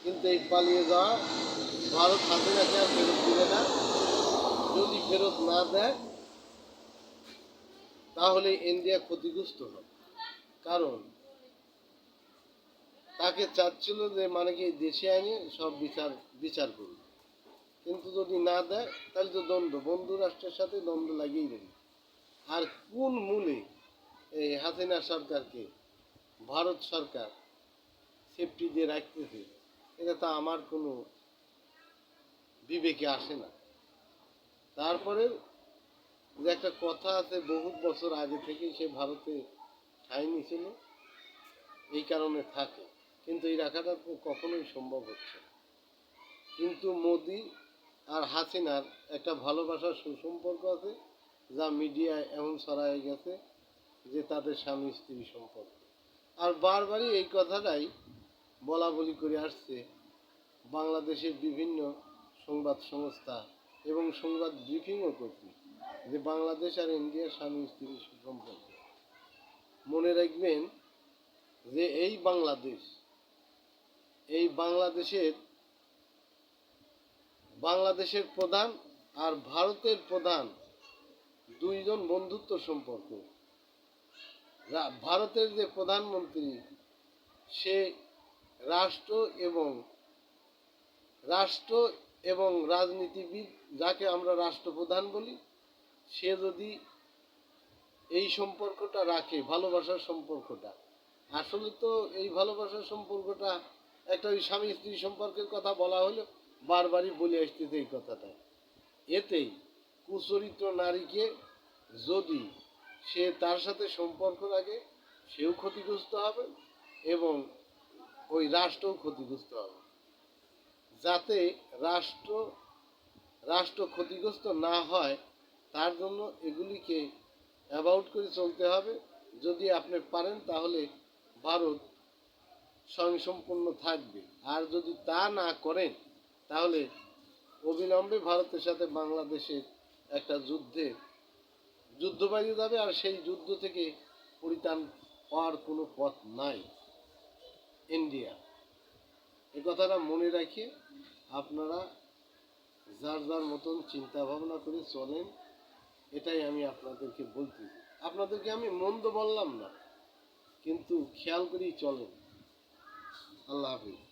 কিন্তু এই পালিয়ে যাওয়া ভারত হাসিনাকে আর ফেরত দিবে না। যদি ফেরত না দেয় তাহলে ইন্ডিয়া ক্ষতিগ্রস্ত হবে। কারণ তাকে চাচ্ছিল যে মানে কি দেশে আনে সব বিচার করবে, কিন্তু যদি না দেয় তাহলে তো দ্বন্দ্ব, বন্ধু রাষ্ট্রের সাথে দ্বন্দ্ব লাগিয়েই দেবে। আর কোন মূলে এই হাসিনা সরকারকে ভারত সরকার সেফটি দিয়ে রাখতেছে, এটা তো আমার কোনো বিবেকে আসে না। তারপরে যে একটা কথা আছে, বহু বছর আগে থেকেই সে ভারতে ঠাঁই নিয়েছিল, এই কারণে থাকে, কিন্তু এই রাখাটা তো কখনোই সম্ভব হচ্ছে না। কিন্তু মোদি আর হাসিনার একটা ভালোবাসার সুসম্পর্ক আছে, যা মিডিয়ায় এমন ছড়ায় গেছে যে তাদের স্বামী স্ত্রী সম্পর্ক। আর বারবারই এই কথাটাই বলা বলি করে আসছে বাংলাদেশের বিভিন্ন সংবাদ সংস্থা এবং সংবাদ ব্রিফিংও করছে যে বাংলাদেশ আর ইন্ডিয়ার স্বামী স্ত্রীর সুসম্পর্ক। মনে রাখবেন যে এই বাংলাদেশের প্রধান আর ভারতের প্রধান দুইজন বন্ধুত্ব সম্পর্ক। ভারতের যে প্রধানমন্ত্রী, সে রাষ্ট্র এবং রাজনীতিবিদ, যাকে আমরা রাষ্ট্রপ্রধান বলি, সে যদি এই সম্পর্কটা রাখে, ভালোবাসার সম্পর্কটা, আসলে তো এই ভালোবাসার সম্পর্কটা একটা ওই স্বামী স্ত্রী সম্পর্কের কথা বলা হলো, বারবারই বলে আসতেছে এই কথাটা। এতেই কুচরিত্র নারীকে যদি সে তার সাথে সম্পর্ক রাখে, সেও ক্ষতিগ্রস্ত হবে এবং ওই রাষ্ট্রও ক্ষতিগ্রস্ত হবে। যাতে রাষ্ট্র ক্ষতিগ্রস্ত না হয়, তার জন্য এগুলিকে অ্যাভয়েড করে চলতে হবে। যদি আপনি পারেন তাহলে ভারত স্বয়ংসম্পূর্ণ থাকবে, আর যদি তা না করেন তাহলে অবিলম্বে ভারতের সাথে বাংলাদেশের একটা যুদ্ধ বাজিয়ে যাবে, আর সেই যুদ্ধ থেকে পরিত্রাণ পাওয়ার কোনো পথ নাই ইন্ডিয়া। এ কথাটা মনে রাখিয়ে আপনারা যার যার মতন চিন্তা ভাবনা করে চলেন, এটাই আমি আপনাদেরকে বলতেছি। আপনাদেরকে আমি মন্দ বললাম না, কিন্তু খেয়াল করেই চলেন। আল্লাহ হাফিজ।